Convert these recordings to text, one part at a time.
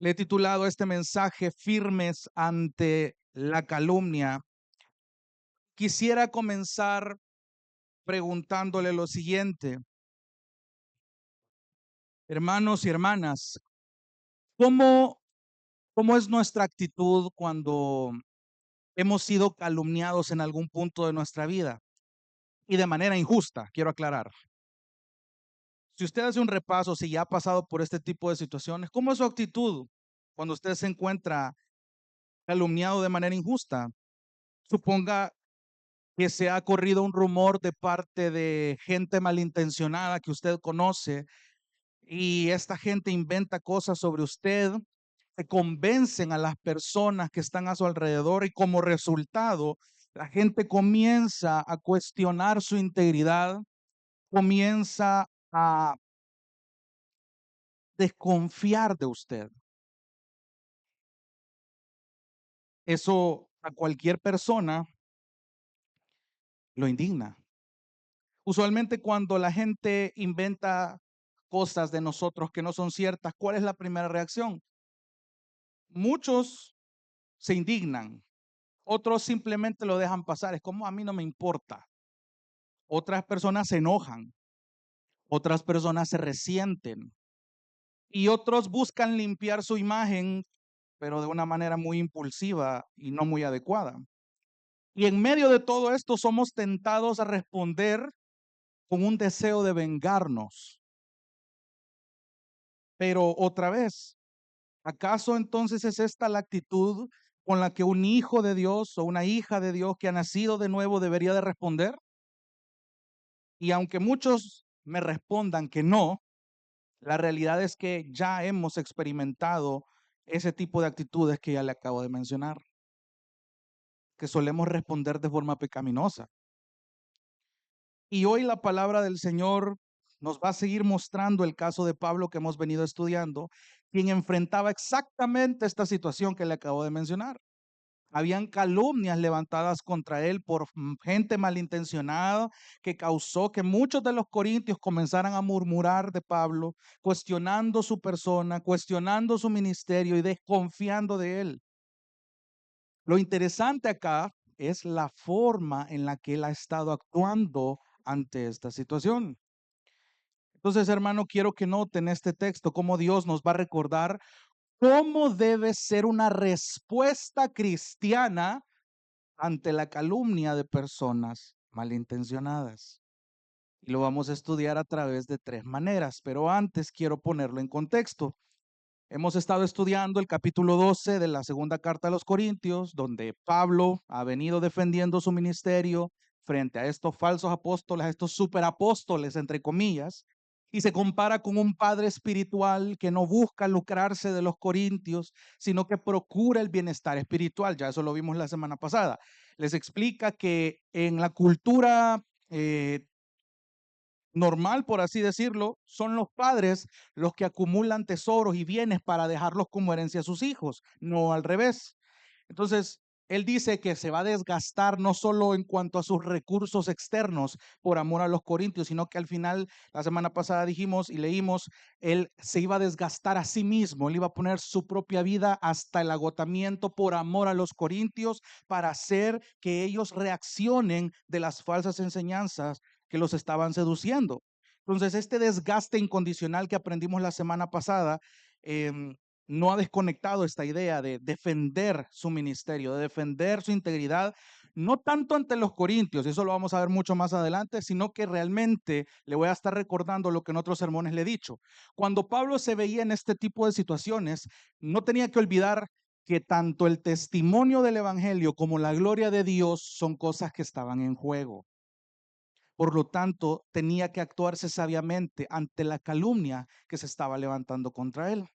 Le he titulado este mensaje Firmes ante la calumnia. Quisiera comenzar preguntándole lo siguiente, hermanos y hermanas, ¿cómo, cómo es nuestra actitud cuando hemos sido calumniados en algún punto de nuestra vida? Y de manera injusta, quiero aclarar. Si usted hace un repaso, si ya ha pasado por este tipo de situaciones, ¿cómo es su actitud cuando usted se encuentra calumniado de manera injusta? Suponga que se ha corrido un rumor de parte de gente malintencionada que usted conoce y esta gente inventa cosas sobre usted, se convencen a las personas que están a su alrededor y como resultado la gente comienza a cuestionar su integridad, comienza a desconfiar de usted. Eso a cualquier persona lo indigna. Usualmente cuando la gente inventa cosas de nosotros que no son ciertas, ¿cuál es la primera reacción? Muchos se indignan, otros simplemente lo dejan pasar, es como a mí no me importa. Otras personas se enojan, otras personas se resienten y otros buscan limpiar su imagen, pero de una manera muy impulsiva y no muy adecuada. Y en medio de todo esto somos tentados a responder con un deseo de vengarnos. Pero otra vez, ¿acaso entonces es esta la actitud con la que un hijo de Dios o una hija de Dios que ha nacido de nuevo debería de responder? Y aunque muchos me respondan que no, la realidad es que ya hemos experimentado ese tipo de actitudes que ya le acabo de mencionar, que solemos responder de forma pecaminosa. Y hoy la palabra del Señor nos va a seguir mostrando el caso de Pablo que hemos venido estudiando, quien enfrentaba exactamente esta situación que le acabo de mencionar. Habían calumnias levantadas contra él por gente malintencionada que causó que muchos de los corintios comenzaran a murmurar de Pablo, cuestionando su persona, cuestionando su ministerio y desconfiando de él. Lo interesante acá es la forma en la que él ha estado actuando ante esta situación. Entonces, hermano, quiero que noten este texto, cómo Dios nos va a recordar cómo debe ser una respuesta cristiana ante la calumnia de personas malintencionadas. Y lo vamos a estudiar a través de tres maneras, pero antes quiero ponerlo en contexto. Hemos estado estudiando el capítulo 12 de la segunda carta a los Corintios, donde Pablo ha venido defendiendo su ministerio frente a estos falsos apóstoles, a estos superapóstoles, entre comillas, y se compara con un padre espiritual que no busca lucrarse de los corintios, sino que procura el bienestar espiritual. Ya eso lo vimos la semana pasada. Les explica que en la cultura normal, por así decirlo, son los padres los que acumulan tesoros y bienes para dejarlos como herencia a sus hijos, no al revés. Entonces, él dice que se va a desgastar no solo en cuanto a sus recursos externos por amor a los corintios, sino que al final, la semana pasada dijimos y leímos, él se iba a desgastar a sí mismo, él iba a poner su propia vida hasta el agotamiento por amor a los corintios para hacer que ellos reaccionen de las falsas enseñanzas que los estaban seduciendo. Entonces, este desgaste incondicional que aprendimos la semana pasada, no ha desconectado esta idea de defender su ministerio, de defender su integridad, no tanto ante los corintios, y eso lo vamos a ver mucho más adelante, sino que realmente le voy a estar recordando lo que en otros sermones le he dicho. Cuando Pablo se veía en este tipo de situaciones, no tenía que olvidar que tanto el testimonio del evangelio como la gloria de Dios son cosas que estaban en juego. Por lo tanto, tenía que actuarse sabiamente ante la calumnia que se estaba levantando contra él.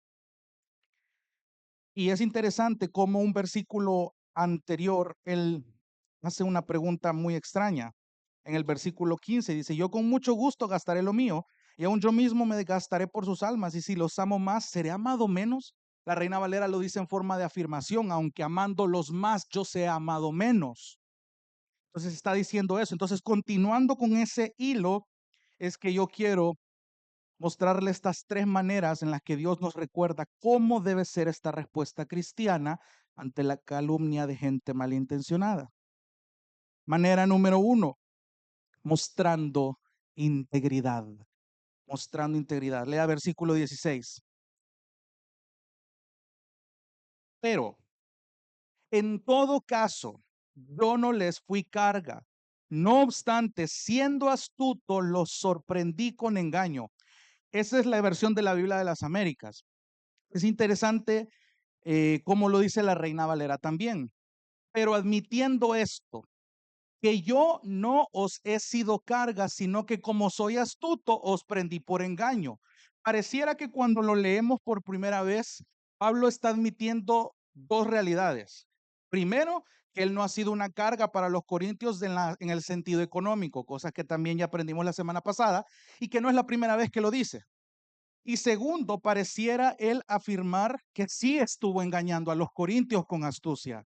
Y es interesante cómo un versículo anterior, él hace una pregunta muy extraña. En el versículo 15 dice, yo con mucho gusto gastaré lo mío y aún yo mismo me gastaré por sus almas y si los amo más, ¿seré amado menos? La Reina Valera lo dice en forma de afirmación, aunque amándolos más, yo sea amado menos. Entonces está diciendo eso. Entonces, continuando con ese hilo, es que yo quiero mostrarle estas tres maneras en las que Dios nos recuerda cómo debe ser esta respuesta cristiana ante la calumnia de gente malintencionada. Manera número uno, mostrando integridad. Mostrando integridad. Lea versículo 16. Pero en todo caso, yo no les fui carga. No obstante, siendo astuto, los sorprendí con engaño. Esa es la versión de la Biblia de las Américas. Es interesante cómo lo dice la Reina Valera también. Pero admitiendo esto, que yo no os he sido carga, sino que como soy astuto, os prendí por engaño. Pareciera que cuando lo leemos por primera vez, Pablo está admitiendo dos realidades. Primero, que él no ha sido una carga para los corintios en el sentido económico, cosa que también ya aprendimos la semana pasada, y que no es la primera vez que lo dice. Y segundo, pareciera él afirmar que sí estuvo engañando a los corintios con astucia.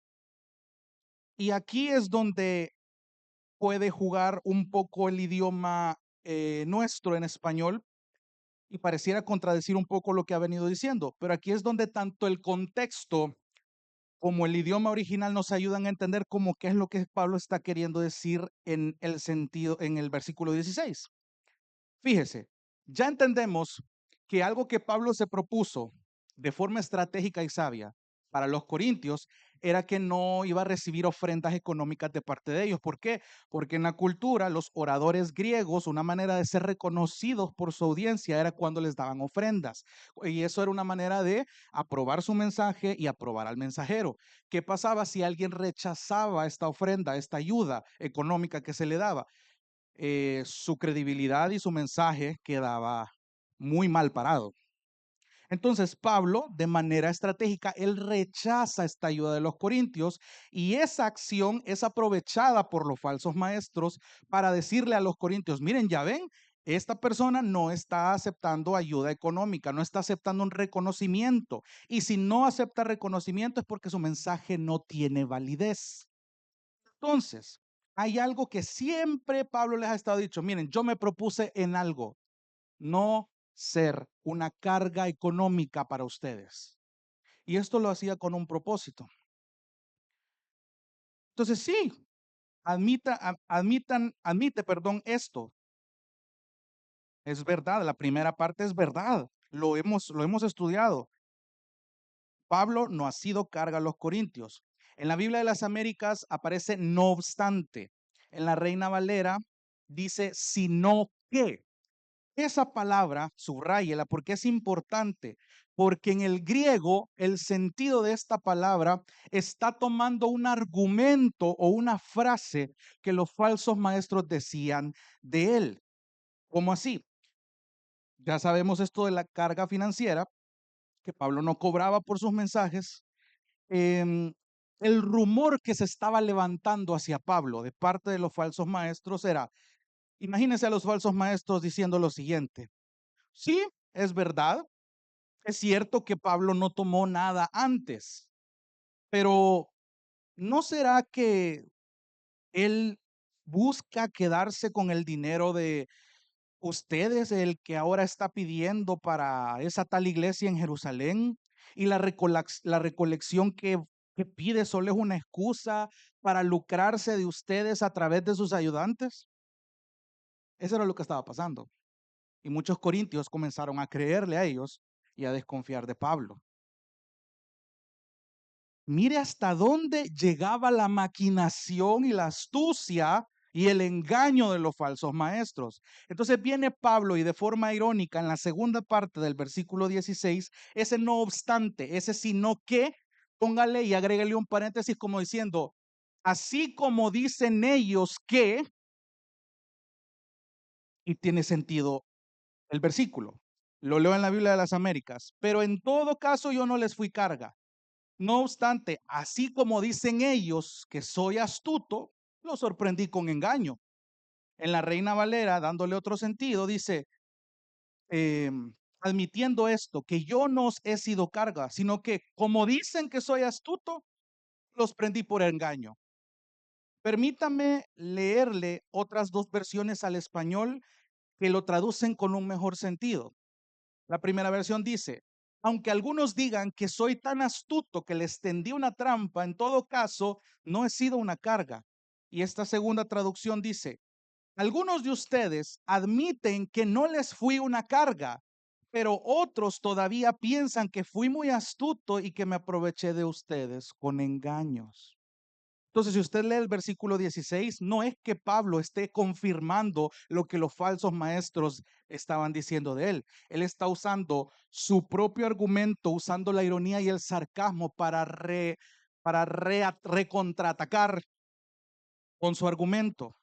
Y aquí es donde puede jugar un poco el idioma nuestro en español y pareciera contradecir un poco lo que ha venido diciendo, pero aquí es donde tanto el contexto como el idioma original nos ayudan a entender cómo qué es lo que Pablo está queriendo decir en el sentido, en el versículo 16. Fíjese, ya entendemos que algo que Pablo se propuso de forma estratégica y sabia para los corintios era que no iba a recibir ofrendas económicas de parte de ellos. ¿Por qué? Porque en la cultura, los oradores griegos, una manera de ser reconocidos por su audiencia era cuando les daban ofrendas. Y eso era una manera de aprobar su mensaje y aprobar al mensajero. ¿Qué pasaba si alguien rechazaba esta ofrenda, esta ayuda económica que se le daba? Su credibilidad y su mensaje quedaba muy mal parado. Entonces Pablo, de manera estratégica, él rechaza esta ayuda de los corintios y esa acción es aprovechada por los falsos maestros para decirle a los corintios, miren, ya ven, esta persona no está aceptando ayuda económica, no está aceptando un reconocimiento. Y si no acepta reconocimiento es porque su mensaje no tiene validez. Entonces, hay algo que siempre Pablo les ha estado dicho, miren, yo me propuse en algo, no ser una carga económica para ustedes. Y esto lo hacía con un propósito. Entonces, sí, admite, esto. Es verdad, la primera parte es verdad. Lo hemos estudiado. Pablo no ha sido carga a los corintios. En la Biblia de las Américas aparece no obstante. En la Reina Valera dice sino que. Esa palabra, subráyela porque es importante, porque en el griego el sentido de esta palabra está tomando un argumento o una frase que los falsos maestros decían de él. ¿Cómo así? Ya sabemos esto de la carga financiera, que Pablo no cobraba por sus mensajes. Em, el rumor que se estaba levantando hacia Pablo de parte de los falsos maestros era, imagínense a los falsos maestros diciendo lo siguiente, sí, es verdad. Es cierto que Pablo no tomó nada antes, pero ¿no será que él busca quedarse con el dinero de ustedes, el que ahora está pidiendo para esa tal iglesia en Jerusalén? Y la recolección que pide solo es una excusa para lucrarse de ustedes a través de sus ayudantes. Eso era lo que estaba pasando. Y muchos corintios comenzaron a creerle a ellos y a desconfiar de Pablo. Mire hasta dónde llegaba la maquinación y la astucia y el engaño de los falsos maestros. Entonces viene Pablo y de forma irónica en la segunda parte del versículo 16, ese no obstante, ese sino que, póngale y agrégale un paréntesis como diciendo, así como dicen ellos que, y tiene sentido el versículo. Lo leo en la Biblia de las Américas, pero en todo caso yo no les fui carga. No obstante, así como dicen ellos que soy astuto, lo sorprendí con engaño. En la Reina Valera, dándole otro sentido, dice, admitiendo esto, que yo no os he sido carga, sino que como dicen que soy astuto, los prendí por engaño. Permítame leerle otras dos versiones al español que lo traducen con un mejor sentido. La primera versión dice: aunque algunos digan que soy tan astuto que les tendí una trampa, en todo caso, no he sido una carga. Y esta segunda traducción dice: algunos de ustedes admiten que no les fui una carga, pero otros todavía piensan que fui muy astuto y que me aproveché de ustedes con engaños. Entonces, si usted lee el versículo 16, no es que Pablo esté confirmando lo que los falsos maestros estaban diciendo de él. Él está usando su propio argumento, usando la ironía y el sarcasmo para recontraatacar con su argumento.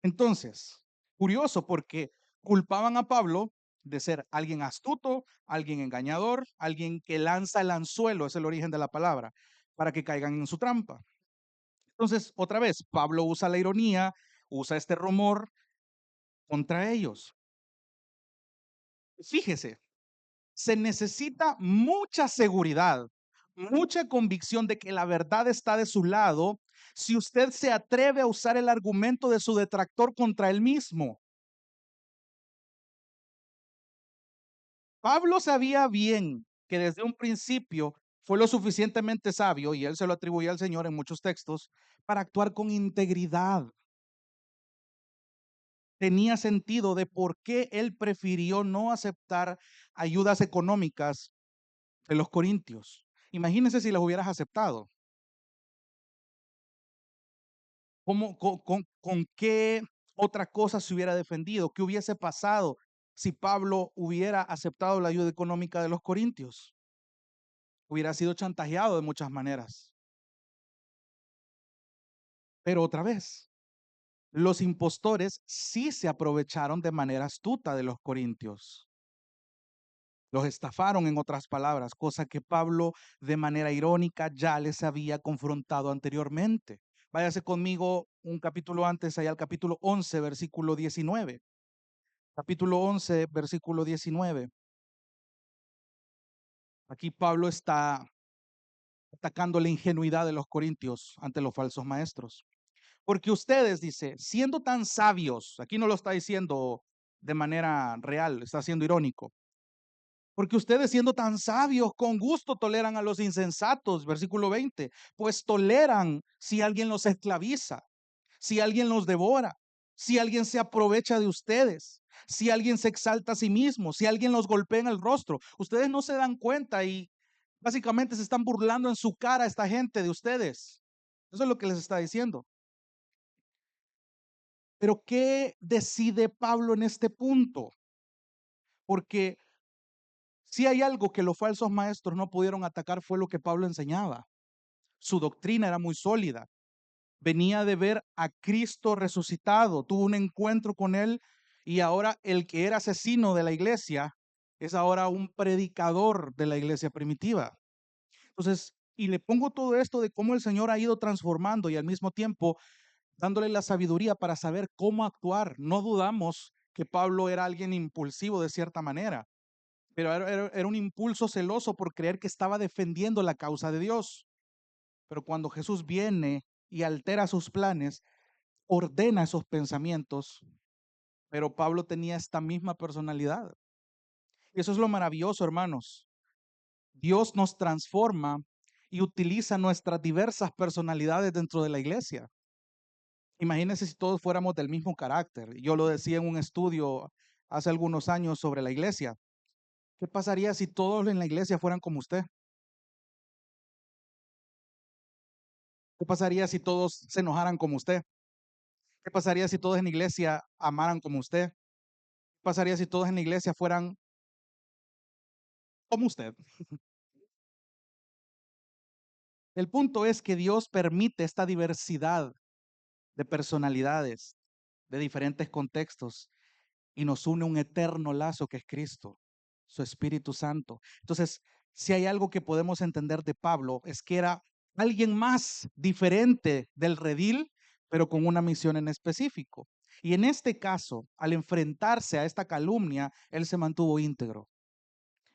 Entonces, curioso porque culpaban a Pablo de ser alguien astuto, alguien engañador, alguien que lanza el anzuelo, es el origen de la palabra, para que caigan en su trampa. Entonces, otra vez, Pablo usa la ironía, usa este rumor contra ellos. Fíjese, se necesita mucha seguridad, mucha convicción de que la verdad está de su lado si usted se atreve a usar el argumento de su detractor contra él mismo. Pablo sabía bien que desde un principio fue lo suficientemente sabio, y él se lo atribuye al Señor en muchos textos, para actuar con integridad. Tenía sentido de por qué él prefirió no aceptar ayudas económicas de los corintios. Imagínense si las hubieras aceptado. ¿Con qué otra cosa se hubiera defendido? ¿Qué hubiese pasado si Pablo hubiera aceptado la ayuda económica de los corintios? Hubiera sido chantajeado de muchas maneras. Pero otra vez, los impostores sí se aprovecharon de manera astuta de los corintios. Los estafaron, en otras palabras, cosa que Pablo de manera irónica ya les había confrontado anteriormente. Váyase conmigo un capítulo antes, allá al capítulo 11, versículo 19. Capítulo 11, versículo 19. Aquí Pablo está atacando la ingenuidad de los corintios ante los falsos maestros. Porque ustedes, dice, siendo tan sabios, aquí no lo está diciendo de manera real, está siendo irónico. Porque ustedes siendo tan sabios, con gusto toleran a los insensatos, versículo 20, pues toleran si alguien los esclaviza, si alguien los devora, si alguien se aprovecha de ustedes, si alguien se exalta a sí mismo, si alguien los golpea en el rostro. Ustedes no se dan cuenta y básicamente se están burlando en su cara a esta gente de ustedes. Eso es lo que les está diciendo. Pero ¿qué decide Pablo en este punto? Porque si hay algo que los falsos maestros no pudieron atacar fue lo que Pablo enseñaba. Su doctrina era muy sólida. Venía de ver a Cristo resucitado, tuvo un encuentro con él y ahora el que era asesino de la iglesia es ahora un predicador de la iglesia primitiva. Entonces, y le pongo todo esto de cómo el Señor ha ido transformando y al mismo tiempo dándole la sabiduría para saber cómo actuar. No dudamos que Pablo era alguien impulsivo de cierta manera, pero era un impulso celoso por creer que estaba defendiendo la causa de Dios. Pero cuando Jesús viene y altera sus planes, ordena esos pensamientos, pero Pablo tenía esta misma personalidad. Y eso es lo maravilloso, hermanos. Dios nos transforma y utiliza nuestras diversas personalidades dentro de la iglesia. Imagínense si todos fuéramos del mismo carácter. Yo lo decía en un estudio hace algunos años sobre la iglesia. ¿Qué pasaría si todos en la iglesia fueran como usted? ¿Qué pasaría si todos se enojaran como usted? ¿Qué pasaría si todos en la iglesia amaran como usted? ¿Qué pasaría si todos en la iglesia fueran como usted? El punto es que Dios permite esta diversidad de personalidades, de diferentes contextos, y nos une un eterno lazo que es Cristo, su Espíritu Santo. Entonces, si hay algo que podemos entender de Pablo, es que era alguien más diferente del redil, pero con una misión en específico. Y en este caso, al enfrentarse a esta calumnia, él se mantuvo íntegro.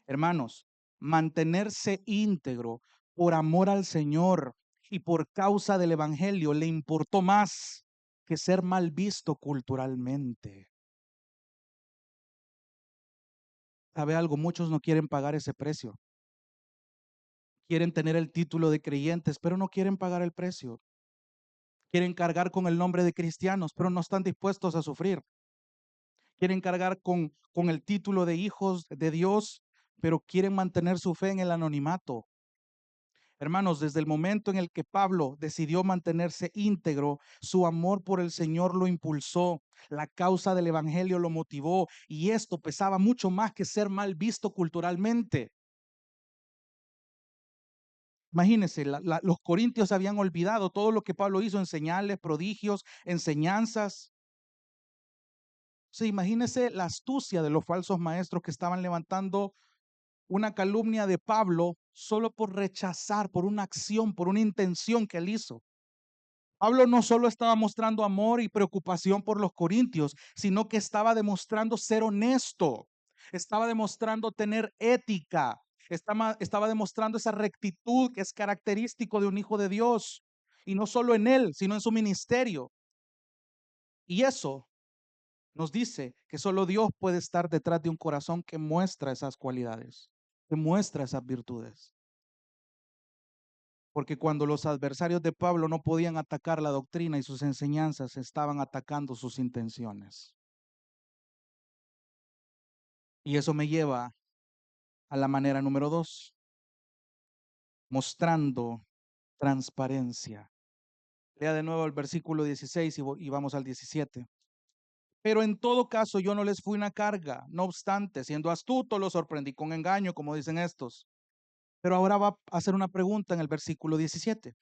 Hermanos, mantenerse íntegro por amor al Señor y por causa del Evangelio le importó más que ser mal visto culturalmente. ¿Sabe algo? Muchos no quieren pagar ese precio. Quieren tener el título de creyentes, pero no quieren pagar el precio. Quieren cargar con el nombre de cristianos, pero no están dispuestos a sufrir. Quieren cargar con el título de hijos de Dios, pero quieren mantener su fe en el anonimato. Hermanos, desde el momento en el que Pablo decidió mantenerse íntegro, su amor por el Señor lo impulsó, la causa del Evangelio lo motivó, y esto pesaba mucho más que ser mal visto culturalmente. Imagínense, los corintios habían olvidado todo lo que Pablo hizo en señales, prodigios, enseñanzas. Sí, imagínense la astucia de los falsos maestros que estaban levantando una calumnia de Pablo solo por rechazar, por una acción, por una intención que él hizo. Pablo no solo estaba mostrando amor y preocupación por los corintios, sino que estaba demostrando ser honesto, estaba demostrando tener ética, estaba demostrando esa rectitud que es característico de un hijo de Dios, y no solo en él, sino en su ministerio. Y eso nos dice que solo Dios puede estar detrás de un corazón que muestra esas cualidades, que muestra esas virtudes. Porque cuando los adversarios de Pablo no podían atacar la doctrina y sus enseñanzas, estaban atacando sus intenciones. Y eso me lleva a la manera número 2, mostrando transparencia. Lea de nuevo el versículo 16 y vamos al 17. Pero en todo caso yo no les fui una carga, no obstante, siendo astuto, los sorprendí con engaño, como dicen estos. Pero ahora va a hacer una pregunta en el versículo 17.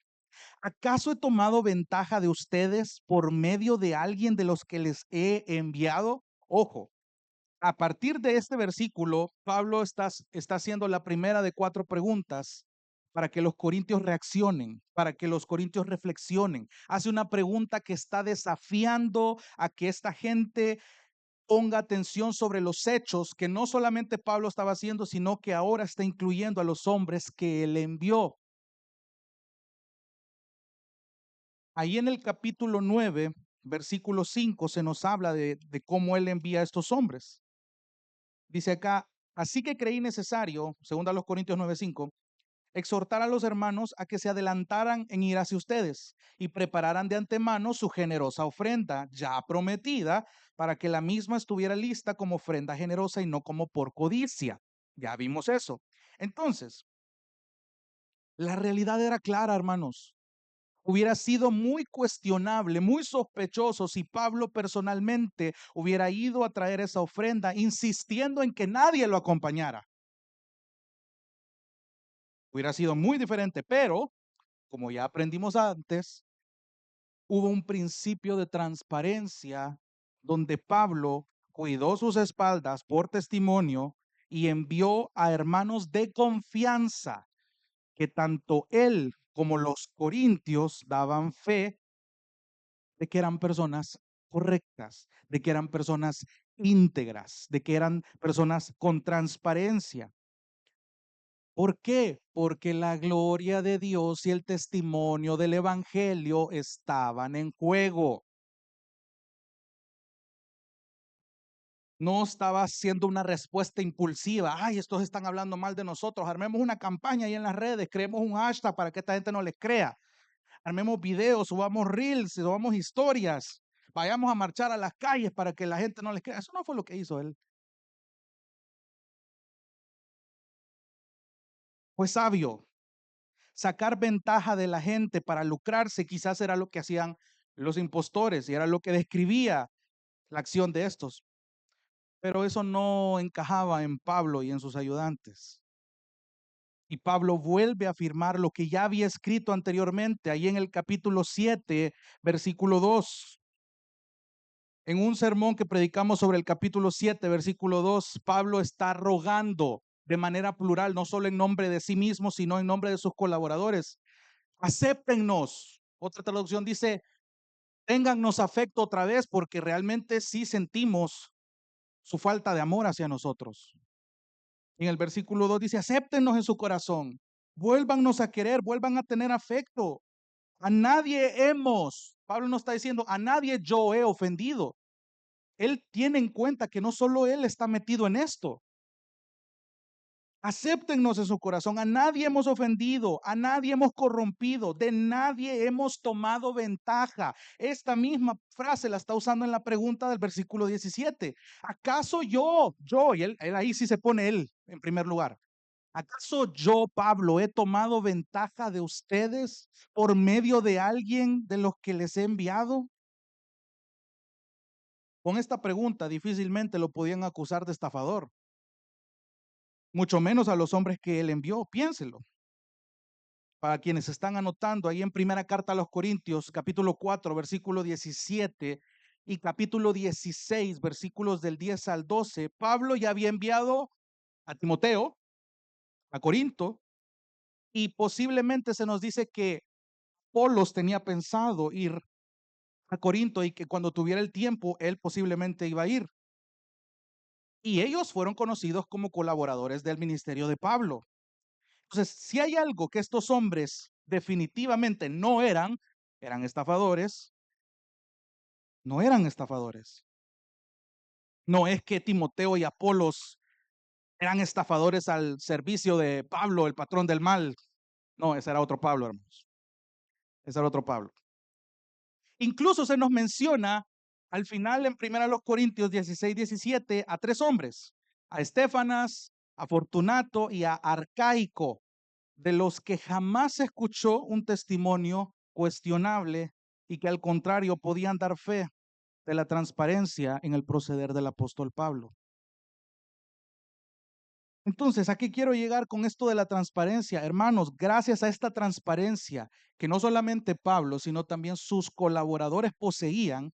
¿Acaso he tomado ventaja de ustedes por medio de alguien de los que les he enviado? Ojo, a partir de este versículo, Pablo está haciendo la primera de 4 preguntas para que los corintios reaccionen, para que los corintios reflexionen. Hace una pregunta que está desafiando a que esta gente ponga atención sobre los hechos que no solamente Pablo estaba haciendo, sino que ahora está incluyendo a los hombres que él envió. Ahí en el capítulo 9, versículo 5, se nos habla de cómo él envía a estos hombres. Dice acá, así que creí necesario, según a los Corintios 9:5, exhortar a los hermanos a que se adelantaran en ir hacia ustedes y prepararan de antemano su generosa ofrenda, ya prometida, para que la misma estuviera lista como ofrenda generosa y no como por codicia. Ya vimos eso. Entonces, la realidad era clara, hermanos. Hubiera sido muy cuestionable, muy sospechoso si Pablo personalmente hubiera ido a traer esa ofrenda, insistiendo en que nadie lo acompañara. Hubiera sido muy diferente, pero como ya aprendimos antes, hubo un principio de transparencia donde Pablo cuidó sus espaldas por testimonio y envió a hermanos de confianza que tanto él como los corintios daban fe de que eran personas correctas, de que eran personas íntegras, de que eran personas con transparencia. ¿Por qué? Porque la gloria de Dios y el testimonio del Evangelio estaban en juego. No estaba haciendo una respuesta impulsiva. Ay, estos están hablando mal de nosotros. Armemos una campaña ahí en las redes, creemos un hashtag para que esta gente no les crea. Armemos videos, subamos reels, subamos historias. Vayamos a marchar a las calles para que la gente no les crea. Eso no fue lo que hizo él. Fue sabio. Sacar ventaja de la gente para lucrarse quizás era lo que hacían los impostores y era lo que describía la acción de estos. Pero eso no encajaba en Pablo y en sus ayudantes. Y Pablo vuelve a afirmar lo que ya había escrito anteriormente, ahí en el capítulo 7, versículo 2. En un sermón que predicamos sobre el capítulo 7, versículo 2, Pablo está rogando de manera plural, no solo en nombre de sí mismo, sino en nombre de sus colaboradores. Acéptennos. Otra traducción dice, téngannos afecto otra vez porque realmente sí sentimos su falta de amor hacia nosotros. En el versículo 2 dice, acéptennos en su corazón, vuélvannos a querer, vuelvan a tener afecto. A nadie hemos Pablo no está diciendo a nadie yo he ofendido. Él tiene en cuenta que no solo él está metido en esto. Acéptennos en su corazón. A nadie hemos ofendido, a nadie hemos corrompido, de nadie hemos tomado ventaja. Esta misma frase la está usando en la pregunta del versículo 17. ¿Acaso yo, y él ahí sí se pone él en primer lugar? ¿Acaso yo, Pablo, he tomado ventaja de ustedes por medio de alguien de los que les he enviado? Con esta pregunta difícilmente lo podían acusar de estafador, mucho menos a los hombres que él envió. Piénselo. Para quienes están anotando, ahí en primera carta a los Corintios, capítulo 4, versículo 17 y capítulo 16, versículos del 10 al 12, Pablo ya había enviado a Timoteo, a Corinto, y posiblemente se nos dice que Apolos tenía pensado ir a Corinto y que cuando tuviera el tiempo, él posiblemente iba a ir. Y ellos fueron conocidos como colaboradores del ministerio de Pablo. Entonces, si hay algo que estos hombres definitivamente no eran, eran estafadores, no eran estafadores. No es que Timoteo y Apolos eran estafadores al servicio de Pablo, el patrón del mal. No, ese era otro Pablo, hermanos. Ese era otro Pablo. Incluso se nos menciona al final en 1 Corintios 16, 17 a tres hombres, a Estéfanas, a Fortunato y a Arcaico, de los que jamás se escuchó un testimonio cuestionable y que al contrario podían dar fe de la transparencia en el proceder del apóstol Pablo. Entonces, ¿a qué quiero llegar con esto de la transparencia? Hermanos, gracias a esta transparencia que no solamente Pablo, sino también sus colaboradores poseían,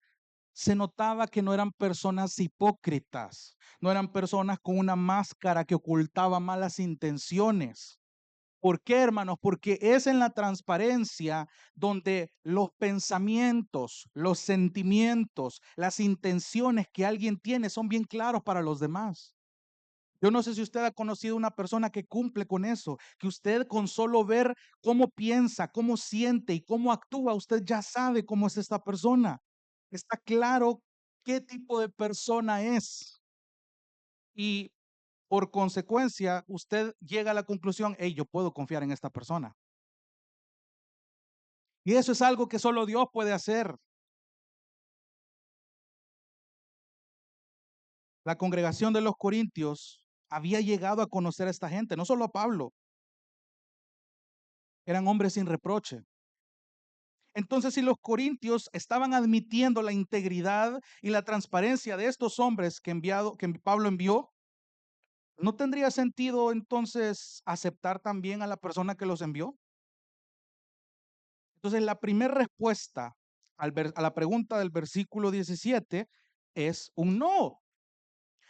se notaba que no eran personas hipócritas, no eran personas con una máscara que ocultaba malas intenciones. ¿Por qué, hermanos? Porque es en la transparencia donde los pensamientos, los sentimientos, las intenciones que alguien tiene son bien claros para los demás. Yo no sé si usted ha conocido una persona que cumple con eso, que usted con solo ver cómo piensa, cómo siente y cómo actúa, usted ya sabe cómo es esta persona. Está claro qué tipo de persona es. Y por consecuencia, usted llega a la conclusión, hey, yo puedo confiar en esta persona. Y eso es algo que solo Dios puede hacer. La congregación de los Corintios había llegado a conocer a esta gente, no solo a Pablo, eran hombres sin reproche. Entonces, si los corintios estaban admitiendo la integridad y la transparencia de estos hombres que Pablo envió, ¿no tendría sentido entonces aceptar también a la persona que los envió? Entonces, la primera respuesta a la pregunta del versículo 17 es un no.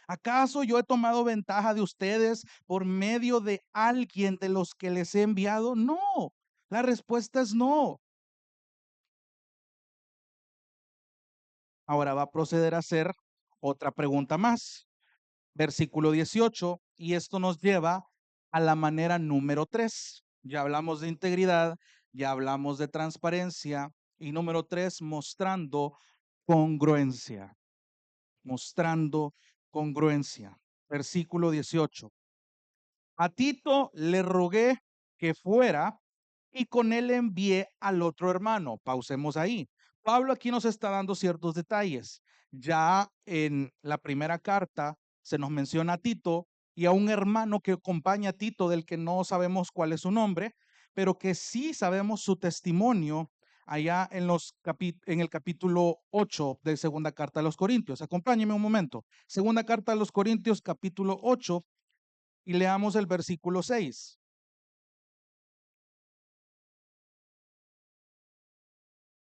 ¿Acaso yo he tomado ventaja de ustedes por medio de alguien de los que les he enviado? No, la respuesta es no. Ahora va a proceder a hacer otra pregunta más. Versículo 18, y esto nos lleva a la manera número 3. Ya hablamos de integridad, ya hablamos de transparencia, y número 3, mostrando congruencia. Mostrando congruencia. Versículo 18. A Tito le rogué que fuera y con él envié al otro hermano. Pausemos ahí. Pablo aquí nos está dando ciertos detalles. Ya en la primera carta se nos menciona a Tito y a un hermano que acompaña a Tito, del que no sabemos cuál es su nombre, pero que sí sabemos su testimonio allá en el capítulo 8 de segunda carta a los Corintios. Acompáñeme un momento. Segunda carta a los Corintios, capítulo 8, y leamos el versículo 6.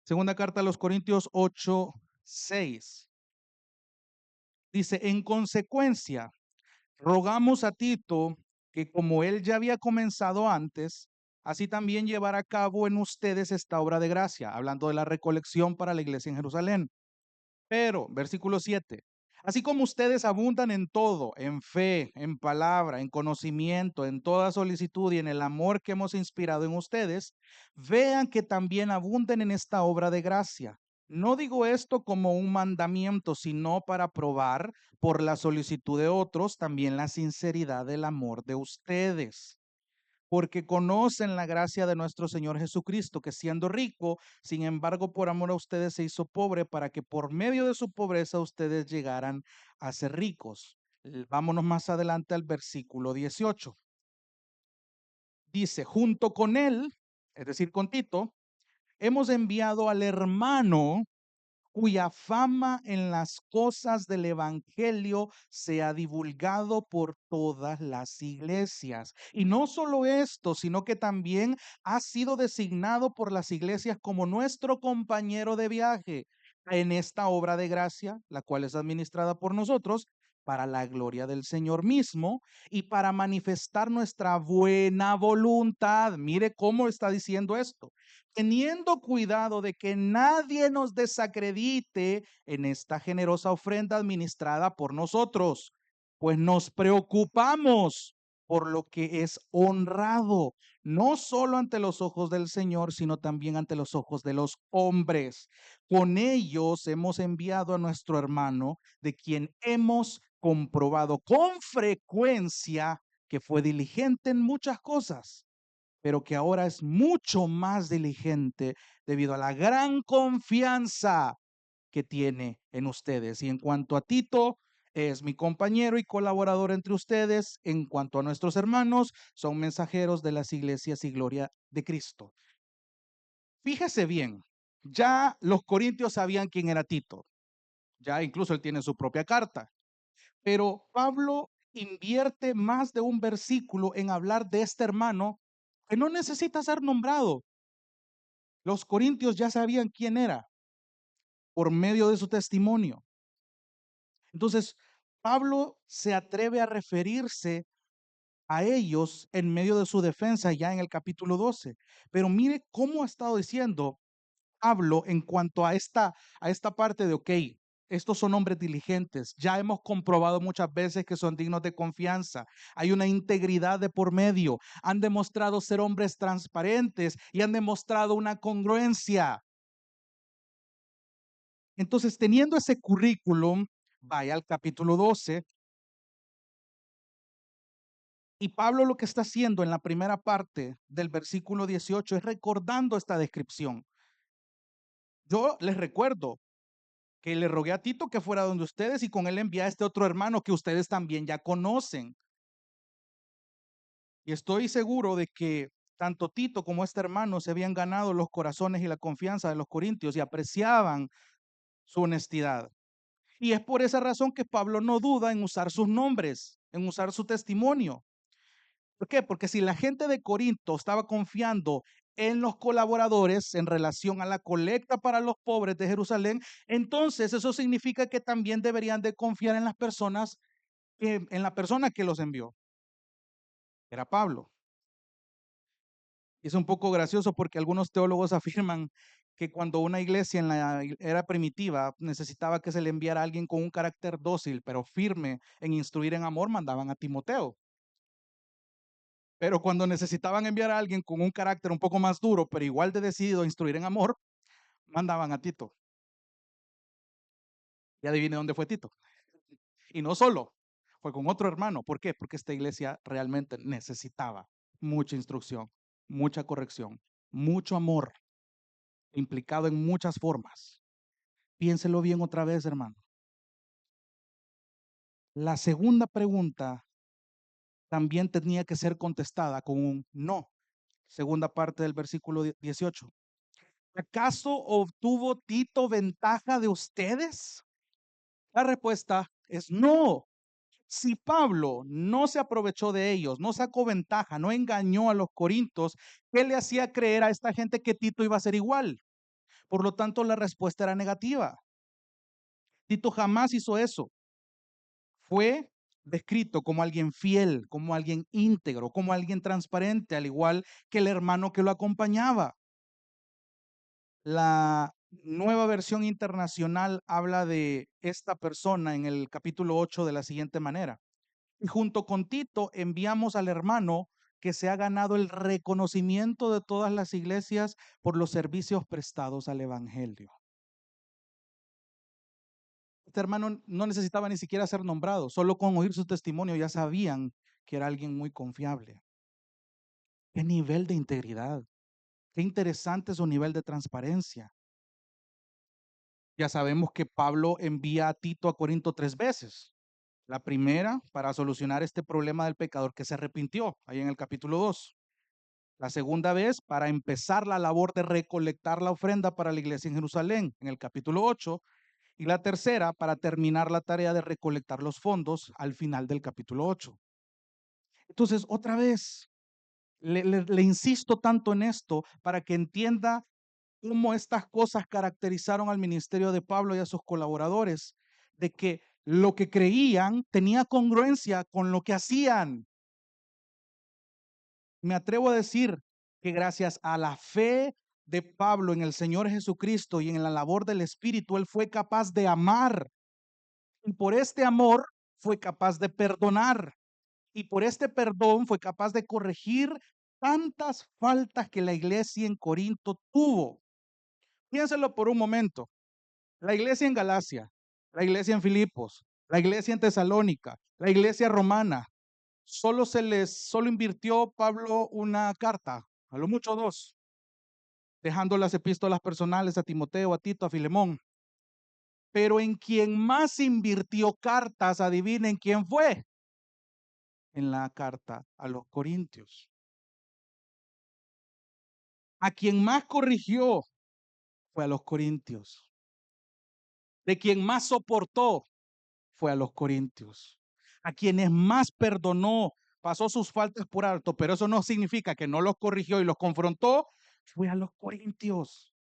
Segunda carta a los Corintios 8, 6. Dice, en consecuencia, rogamos a Tito que como él ya había comenzado antes, así también llevará a cabo en ustedes esta obra de gracia, hablando de la recolección para la iglesia en Jerusalén. Pero, versículo 7, Así como ustedes abundan en todo, en fe, en palabra, en conocimiento, en toda solicitud y en el amor que hemos inspirado en ustedes, vean que también abunden en esta obra de gracia. No digo esto como un mandamiento, sino para probar por la solicitud de otros también la sinceridad del amor de ustedes, porque conocen la gracia de nuestro Señor Jesucristo, que siendo rico, sin embargo, por amor a ustedes se hizo pobre para que por medio de su pobreza ustedes llegaran a ser ricos. Vámonos más adelante al versículo 18. Dice, junto con él, es decir, con Tito, hemos enviado al hermano cuya fama en las cosas del evangelio se ha divulgado por todas las iglesias. Y no solo esto, sino que también ha sido designado por las iglesias como nuestro compañero de viaje en esta obra de gracia, la cual es administrada por nosotros para la gloria del Señor mismo y para manifestar nuestra buena voluntad. Mire cómo está diciendo esto, teniendo cuidado de que nadie nos desacredite en esta generosa ofrenda administrada por nosotros, pues nos preocupamos por lo que es honrado, no solo ante los ojos del Señor, sino también ante los ojos de los hombres. Con ellos hemos enviado a nuestro hermano, de quien hemos comprobado con frecuencia que fue diligente en muchas cosas, pero que ahora es mucho más diligente debido a la gran confianza que tiene en ustedes. Y en cuanto a Tito, es mi compañero y colaborador entre ustedes. En cuanto a nuestros hermanos, son mensajeros de las iglesias y gloria de Cristo. Fíjese bien, ya los corintios sabían quién era Tito. Ya incluso él tiene su propia carta. Pero Pablo invierte más de un versículo en hablar de este hermano que no necesita ser nombrado. Los corintios ya sabían quién era por medio de su testimonio. Entonces, Pablo se atreve a referirse a ellos en medio de su defensa ya en el capítulo 12. Pero mire cómo ha estado diciendo Pablo en cuanto a esta parte de, ok, estos son hombres diligentes, ya hemos comprobado muchas veces que son dignos de confianza, hay una integridad de por medio, han demostrado ser hombres transparentes y han demostrado una congruencia. Entonces, teniendo ese currículum, vaya al capítulo 12 y Pablo lo que está haciendo en la primera parte del versículo 18 es recordando esta descripción. Yo les recuerdo que le rogué a Tito que fuera donde ustedes y con él envié a este otro hermano que ustedes también ya conocen. Y estoy seguro de que tanto Tito como este hermano se habían ganado los corazones y la confianza de los corintios y apreciaban su honestidad. Y es por esa razón que Pablo no duda en usar sus nombres, en usar su testimonio. ¿Por qué? Porque si la gente de Corinto estaba confiando en los colaboradores en relación a la colecta para los pobres de Jerusalén, entonces eso significa que también deberían de confiar en las personas, en la persona que los envió, era Pablo. Y es un poco gracioso porque algunos teólogos afirman que cuando una iglesia en la era primitiva necesitaba que se le enviara a alguien con un carácter dócil, pero firme en instruir en amor, mandaban a Timoteo. Pero cuando necesitaban enviar a alguien con un carácter un poco más duro, pero igual de decidido a instruir en amor, mandaban a Tito. Y adivine dónde fue Tito. Y no solo, fue con otro hermano. ¿Por qué? Porque esta iglesia realmente necesitaba mucha instrucción, mucha corrección, mucho amor, implicado en muchas formas. Piénselo bien otra vez, hermano. La segunda pregunta también tenía que ser contestada con un no. Segunda parte del versículo 18. ¿Acaso obtuvo Tito ventaja de ustedes? La respuesta es no. Si Pablo no se aprovechó de ellos, no sacó ventaja, no engañó a los corintios, ¿qué le hacía creer a esta gente que Tito iba a ser igual? Por lo tanto, la respuesta era negativa. Tito jamás hizo eso. Fue descrito como alguien fiel, como alguien íntegro, como alguien transparente, al igual que el hermano que lo acompañaba. La Nueva Versión Internacional habla de esta persona en el capítulo 8 de la siguiente manera. Y junto con Tito enviamos al hermano que se ha ganado el reconocimiento de todas las iglesias por los servicios prestados al evangelio. Este hermano no necesitaba ni siquiera ser nombrado, solo con oír su testimonio ya sabían que era alguien muy confiable. Qué nivel de integridad, qué interesante su nivel de transparencia. Ya sabemos que Pablo envía a Tito a Corinto 3 veces. La primera para solucionar este problema del pecador que se arrepintió, ahí en el capítulo 2. La segunda vez para empezar la labor de recolectar la ofrenda para la iglesia en Jerusalén, en el capítulo 8. Y la tercera para terminar la tarea de recolectar los fondos al final del capítulo 8. Entonces, otra vez, le insisto tanto en esto para que entienda cómo estas cosas caracterizaron al ministerio de Pablo y a sus colaboradores, de que lo que creían tenía congruencia con lo que hacían. Me atrevo a decir que gracias a la fe de Pablo en el Señor Jesucristo y en la labor del Espíritu, él fue capaz de amar. Y por este amor fue capaz de perdonar. Y por este perdón fue capaz de corregir tantas faltas que la iglesia en Corinto tuvo. Piénselo por un momento. La iglesia en Galacia, la iglesia en Filipos, la iglesia en Tesalónica, la iglesia romana, solo invirtió Pablo una carta, a lo mucho dos, dejando las epístolas personales a Timoteo, a Tito, a Filemón. Pero en quien más invirtió cartas, adivinen quién fue, en la carta a los Corintios. A quien más corrigió fue a los Corintios. De quien más soportó fue a los Corintios. A quienes más perdonó, pasó sus faltas por alto, pero eso no significa que no los corrigió y los confrontó, fue a los Corintios.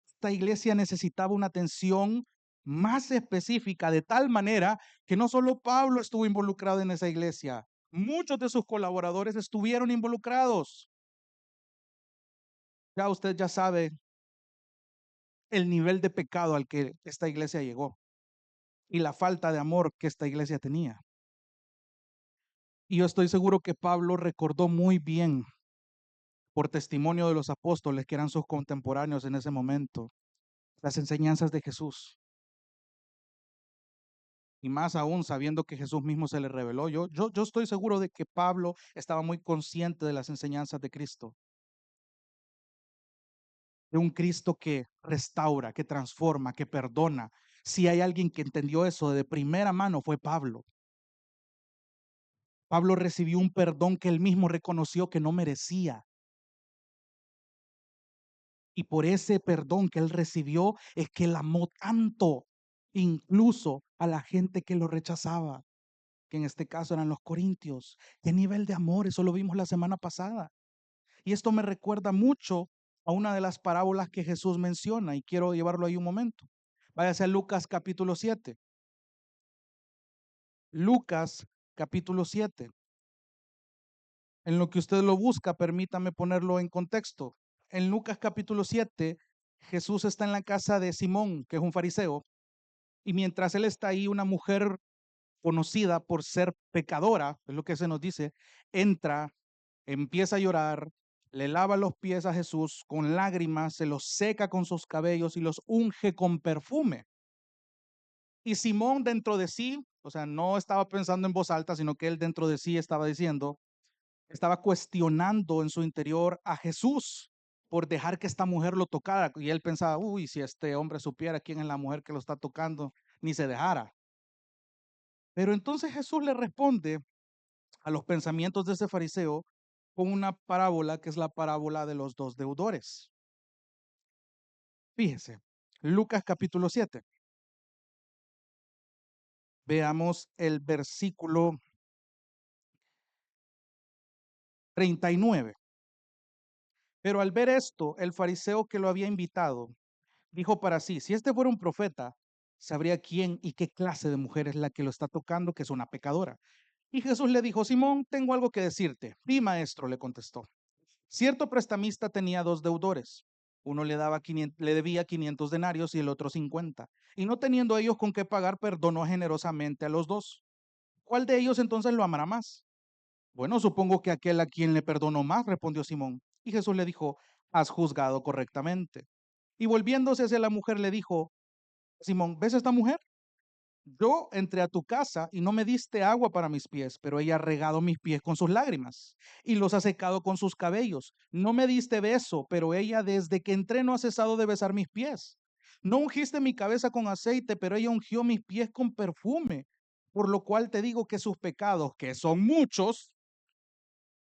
Esta iglesia necesitaba una atención más específica, de tal manera que no solo Pablo estuvo involucrado en esa iglesia, muchos de sus colaboradores estuvieron involucrados. Ya usted ya sabe el nivel de pecado al que esta iglesia llegó y la falta de amor que esta iglesia tenía. Y yo estoy seguro que Pablo recordó muy bien, por testimonio de los apóstoles que eran sus contemporáneos en ese momento, las enseñanzas de Jesús. Y más aún sabiendo que Jesús mismo se le reveló. Yo estoy seguro de que Pablo estaba muy consciente de las enseñanzas de Cristo. De un Cristo que restaura, que transforma, que perdona. Si hay alguien que entendió eso de primera mano fue Pablo. Pablo recibió un perdón que él mismo reconoció que no merecía. Y por ese perdón que él recibió es que él amó tanto, incluso a la gente que lo rechazaba, que en este caso eran los corintios. ¿Qué nivel de amor? Eso lo vimos la semana pasada. Y esto me recuerda mucho a una de las parábolas que Jesús menciona y quiero llevarlo ahí un momento. Váyase a Lucas capítulo 7. Lucas capítulo 7. En lo que usted lo busca, permítame ponerlo en contexto. En Lucas capítulo 7, Jesús está en la casa de Simón, que es un fariseo, y mientras él está ahí, una mujer conocida por ser pecadora, es lo que se nos dice, entra, empieza a llorar, le lava los pies a Jesús con lágrimas, se los seca con sus cabellos y los unge con perfume. Y Simón dentro de sí, o sea, no estaba pensando en voz alta, sino que él dentro de sí estaba diciendo, estaba cuestionando en su interior a Jesús por dejar que esta mujer lo tocara. Y él pensaba, uy, si este hombre supiera quién es la mujer que lo está tocando, ni se dejara. Pero entonces Jesús le responde a los pensamientos de ese fariseo con una parábola que es la parábola de los dos deudores. Fíjese, Lucas capítulo 7. Veamos el versículo 39. Pero al ver esto, el fariseo que lo había invitado dijo para sí, si este fuera un profeta, sabría quién y qué clase de mujer es la que lo está tocando, que es una pecadora. Y Jesús le dijo, Simón, tengo algo que decirte. Sí, maestro, le contestó. Cierto prestamista tenía dos deudores. Uno le debía 500 denarios y el otro 50. Y no teniendo ellos con qué pagar, perdonó generosamente a los dos. ¿Cuál de ellos entonces lo amará más? Bueno, supongo que aquel a quien le perdonó más, respondió Simón. Y Jesús le dijo, has juzgado correctamente. Y volviéndose hacia la mujer le dijo, Simón, ¿ves a esta mujer? Yo entré a tu casa y no me diste agua para mis pies, pero ella ha regado mis pies con sus lágrimas y los ha secado con sus cabellos. No me diste beso, pero ella desde que entré no ha cesado de besar mis pies. No ungiste mi cabeza con aceite, pero ella ungió mis pies con perfume. Por lo cual te digo que sus pecados, que son muchos,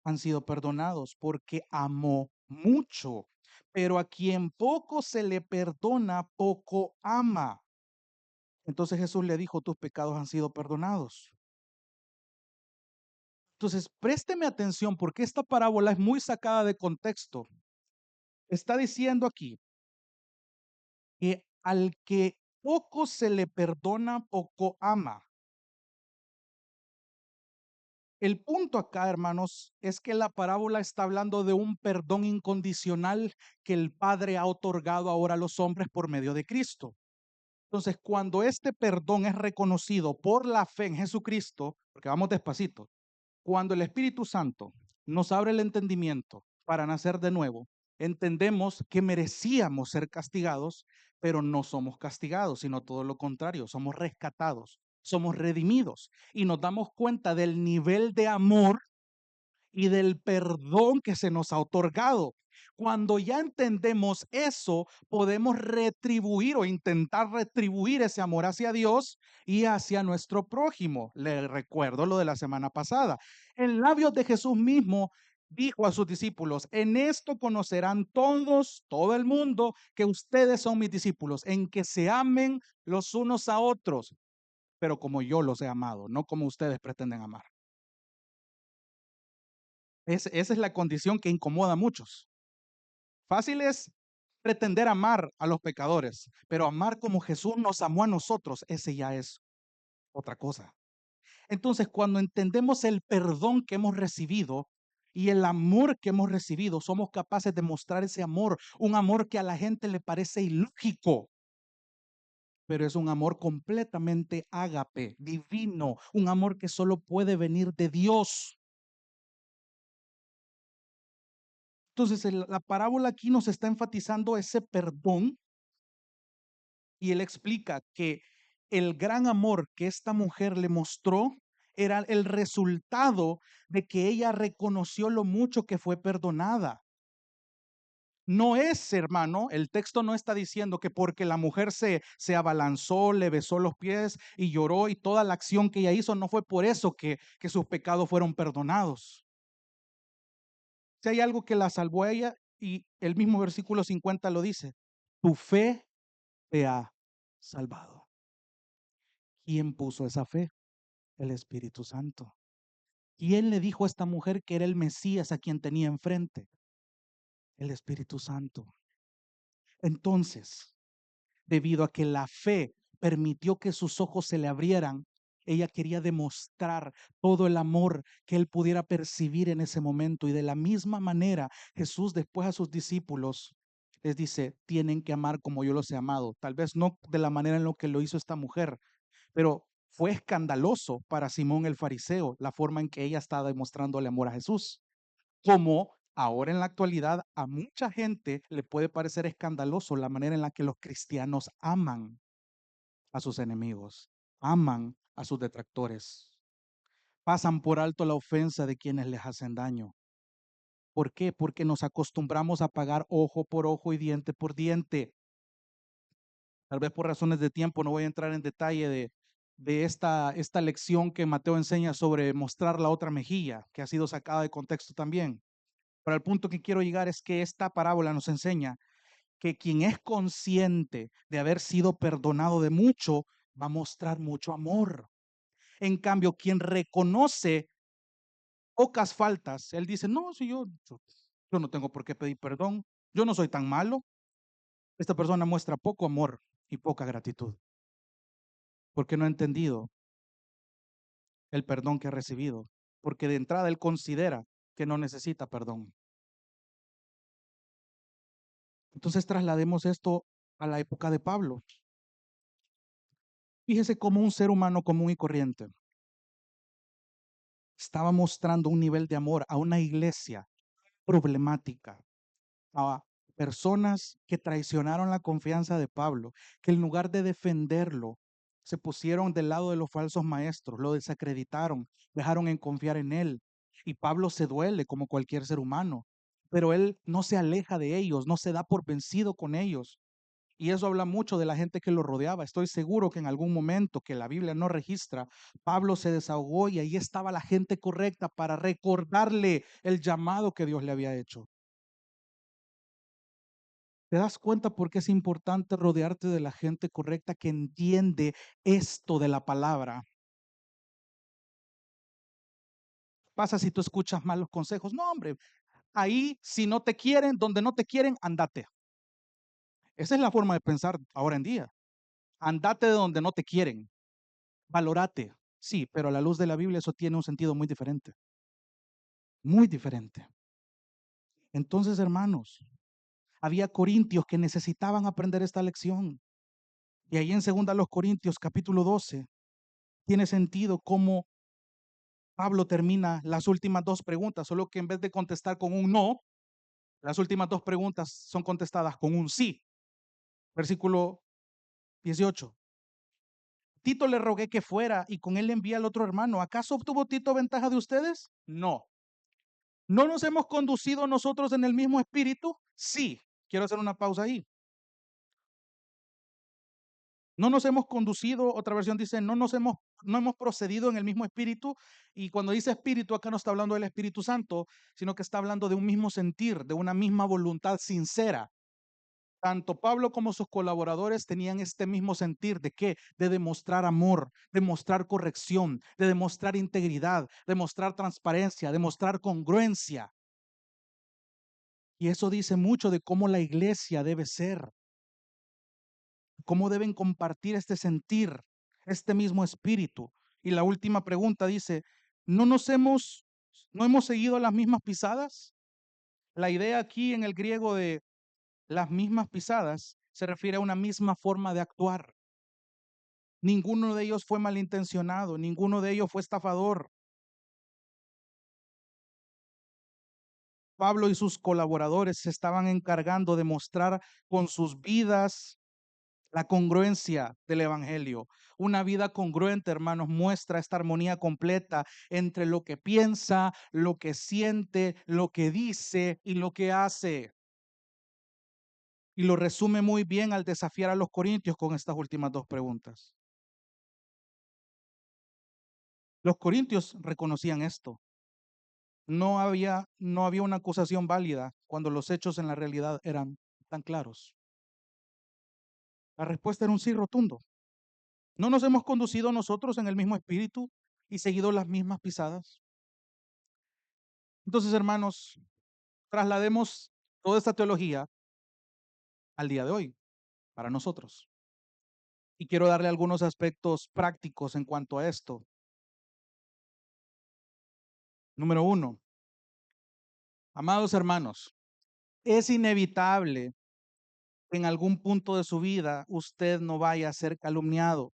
han sido perdonados porque amó mucho. Pero a quien poco se le perdona, poco ama. Entonces Jesús le dijo, tus pecados han sido perdonados. Entonces, présteme atención porque esta parábola es muy sacada de contexto. Está diciendo aquí que al que poco se le perdona, poco ama. El punto acá, hermanos, es que la parábola está hablando de un perdón incondicional que el Padre ha otorgado ahora a los hombres por medio de Cristo. Entonces, cuando este perdón es reconocido por la fe en Jesucristo, porque vamos despacito, cuando el Espíritu Santo nos abre el entendimiento para nacer de nuevo, entendemos que merecíamos ser castigados, pero no somos castigados, sino todo lo contrario, somos rescatados, somos redimidos y nos damos cuenta del nivel de amor y del perdón que se nos ha otorgado. Cuando ya entendemos eso, podemos retribuir o intentar retribuir ese amor hacia Dios y hacia nuestro prójimo. Le recuerdo lo de la semana pasada. En labios de Jesús mismo dijo a sus discípulos, en esto conocerán todos, todo el mundo, que ustedes son mis discípulos, en que se amen los unos a otros, pero como yo los he amado, no como ustedes pretenden amar. Esa es la condición que incomoda a muchos. Fácil es pretender amar a los pecadores, pero amar como Jesús nos amó a nosotros, ese ya es otra cosa. Entonces, cuando entendemos el perdón que hemos recibido y el amor que hemos recibido, somos capaces de mostrar ese amor, un amor que a la gente le parece ilógico, pero es un amor completamente ágape, divino, un amor que solo puede venir de Dios. Entonces, la parábola aquí nos está enfatizando ese perdón y él explica que el gran amor que esta mujer le mostró era el resultado de que ella reconoció lo mucho que fue perdonada. No es, hermano, el texto no está diciendo que porque la mujer se abalanzó, le besó los pies y lloró y toda la acción que ella hizo, no fue por eso que sus pecados fueron perdonados. Si hay algo que la salvó a ella, y el mismo versículo 50 lo dice, tu fe te ha salvado. ¿Quién puso esa fe? El Espíritu Santo. ¿Quién le dijo a esta mujer que era el Mesías a quien tenía enfrente? El Espíritu Santo. Entonces, debido a que la fe permitió que sus ojos se le abrieran, ella quería demostrar todo el amor que él pudiera percibir en ese momento. Y de la misma manera, Jesús después a sus discípulos les dice, tienen que amar como yo los he amado. Tal vez no de la manera en lo que lo hizo esta mujer, pero fue escandaloso para Simón el fariseo la forma en que ella estaba demostrándole amor a Jesús. Como ahora en la actualidad a mucha gente le puede parecer escandaloso la manera en la que los cristianos aman a sus enemigos, aman a sus detractores, pasan por alto la ofensa de quienes les hacen daño. ¿Por qué? Porque nos acostumbramos a pagar ojo por ojo y diente por diente. Tal vez por razones de tiempo no voy a entrar en detalle de esta lección que Mateo enseña sobre mostrar la otra mejilla, que ha sido sacada de contexto también. Pero el punto que quiero llegar es que esta parábola nos enseña que quien es consciente de haber sido perdonado de mucho, va a mostrar mucho amor. En cambio, quien reconoce pocas faltas, él dice, no, si yo no tengo por qué pedir perdón, yo no soy tan malo. Esta persona muestra poco amor y poca gratitud, porque no ha entendido el perdón que ha recibido, porque de entrada él considera que no necesita perdón. Entonces traslademos esto a la época de Pablo. Fíjese cómo un ser humano común y corriente estaba mostrando un nivel de amor a una iglesia problemática, a personas que traicionaron la confianza de Pablo, que en lugar de defenderlo, se pusieron del lado de los falsos maestros, lo desacreditaron, dejaron en confiar en él. Y Pablo se duele como cualquier ser humano, pero él no se aleja de ellos, no se da por vencido con ellos. Y eso habla mucho de la gente que lo rodeaba. Estoy seguro que en algún momento que la Biblia no registra, Pablo se desahogó y ahí estaba la gente correcta para recordarle el llamado que Dios le había hecho. ¿Te das cuenta por qué es importante rodearte de la gente correcta que entiende esto de la palabra? Pasa si tú escuchas malos consejos. No, hombre, ahí si no te quieren, donde no te quieren, andate. Esa es la forma de pensar ahora en día. Andate de donde no te quieren. Valórate. Sí, pero a la luz de la Biblia eso tiene un sentido muy diferente. Muy diferente. Entonces, hermanos, había corintios que necesitaban aprender esta lección. Y ahí en segunda los Corintios capítulo 12 tiene sentido cómo Pablo termina las últimas dos preguntas, solo que en vez de contestar con un no, las últimas dos preguntas son contestadas con un sí. Versículo 18. Tito le rogué que fuera y con él envía al otro hermano. ¿Acaso obtuvo Tito ventaja de ustedes? No. ¿No nos hemos conducido nosotros en el mismo espíritu? Sí. Quiero hacer una pausa ahí. No nos hemos conducido, otra versión dice, no hemos procedido en el mismo espíritu. Y cuando dice espíritu, acá no está hablando del Espíritu Santo, sino que está hablando de un mismo sentir, de una misma voluntad sincera. Tanto Pablo como sus colaboradores tenían este mismo sentir de qué, de demostrar amor, de mostrar corrección, de demostrar integridad, de mostrar transparencia, de mostrar congruencia. Y eso dice mucho de cómo la iglesia debe ser, cómo deben compartir este sentir, este mismo espíritu. Y la última pregunta dice, ¿no nos hemos, no hemos seguido las mismas pisadas? La idea aquí en el griego de las mismas pisadas se refiere a una misma forma de actuar. Ninguno de ellos fue malintencionado, ninguno de ellos fue estafador. Pablo y sus colaboradores se estaban encargando de mostrar con sus vidas la congruencia del evangelio. Una vida congruente, hermanos, muestra esta armonía completa entre lo que piensa, lo que siente, lo que dice y lo que hace. Y lo resume muy bien al desafiar a los corintios con estas últimas dos preguntas. Los corintios reconocían esto. No había una acusación válida cuando los hechos en la realidad eran tan claros. La respuesta era un sí rotundo. ¿No nos hemos conducido nosotros en el mismo espíritu y seguido las mismas pisadas? Entonces, hermanos, traslademos toda esta teología al día de hoy, para nosotros. Y quiero darle algunos aspectos prácticos en cuanto a esto. Número uno, amados hermanos, es inevitable que en algún punto de su vida usted no vaya a ser calumniado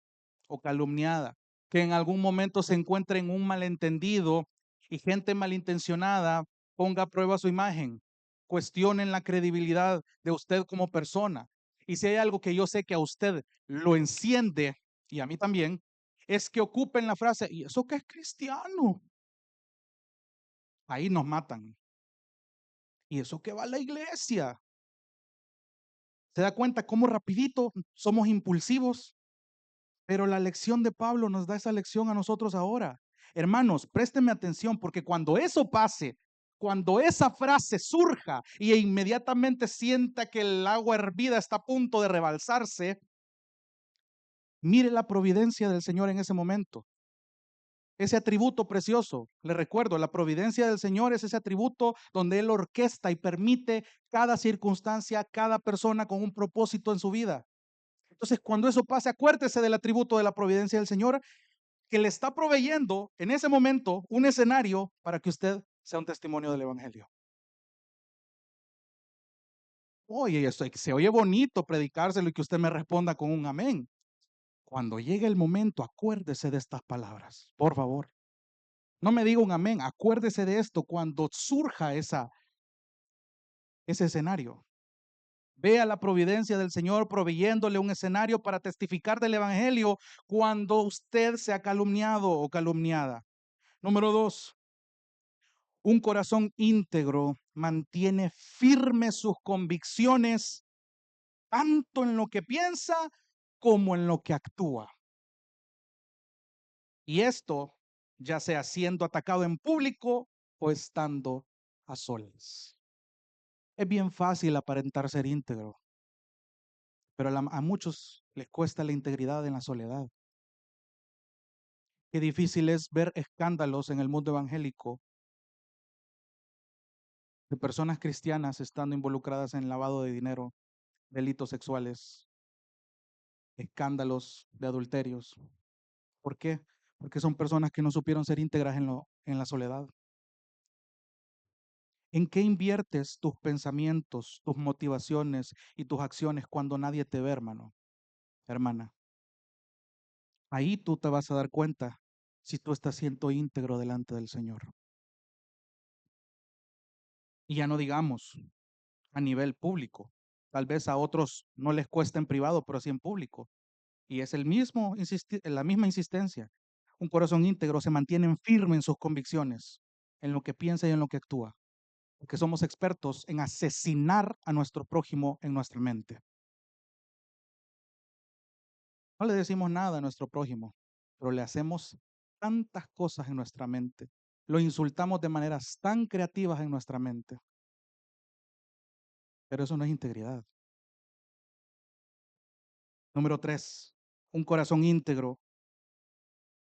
o calumniada, que en algún momento se encuentre en un malentendido y gente malintencionada ponga a prueba su imagen, cuestionen la credibilidad de usted como persona. Y si hay algo que yo sé que a usted lo enciende, y a mí también, es que ocupen la frase, ¿y eso qué es cristiano? Ahí nos matan. ¿Y eso qué va a la iglesia? ¿Se da cuenta cómo rapidito somos impulsivos? Pero la lección de Pablo nos da esa lección a nosotros ahora. Hermanos, préstenme atención porque cuando eso pase, cuando esa frase surja y inmediatamente sienta que el agua hervida está a punto de rebalsarse, mire la providencia del Señor en ese momento. Ese atributo precioso, le recuerdo, la providencia del Señor es ese atributo donde Él orquesta y permite cada circunstancia, cada persona con un propósito en su vida. Entonces, cuando eso pase, acuérdese del atributo de la providencia del Señor que le está proveyendo en ese momento un escenario para que usted sea un testimonio del evangelio. Oye, eso se oye bonito predicárselo y que usted me responda con un amén. Cuando llegue el momento, acuérdese de estas palabras, por favor. No me diga un amén, acuérdese de esto cuando surja ese escenario. Vea la providencia del Señor proveyéndole un escenario para testificar del Evangelio cuando usted sea calumniado o calumniada. Número 2, un corazón íntegro mantiene firmes sus convicciones tanto en lo que piensa como en lo que actúa. Y esto, ya sea siendo atacado en público o estando a solas. Es bien fácil aparentar ser íntegro, pero a muchos les cuesta la integridad en la soledad. Qué difícil es ver escándalos en el mundo evangélico de personas cristianas estando involucradas en lavado de dinero, delitos sexuales, escándalos de adulterios. ¿Por qué? Porque son personas que no supieron ser íntegras en la soledad. ¿En qué inviertes tus pensamientos, tus motivaciones y tus acciones cuando nadie te ve, hermano, hermana? Ahí tú te vas a dar cuenta si tú estás siendo íntegro delante del Señor. Y ya no digamos a nivel público. Tal vez a otros no les cuesta en privado, pero sí en público. Y es la misma insistencia. Un corazón íntegro se mantiene firme en sus convicciones, en lo que piensa y en lo que actúa. Porque somos expertos en asesinar a nuestro prójimo en nuestra mente. No le decimos nada a nuestro prójimo, pero le hacemos tantas cosas en nuestra mente. Lo insultamos de maneras tan creativas en nuestra mente. Pero eso no es integridad. Número 3, un corazón íntegro.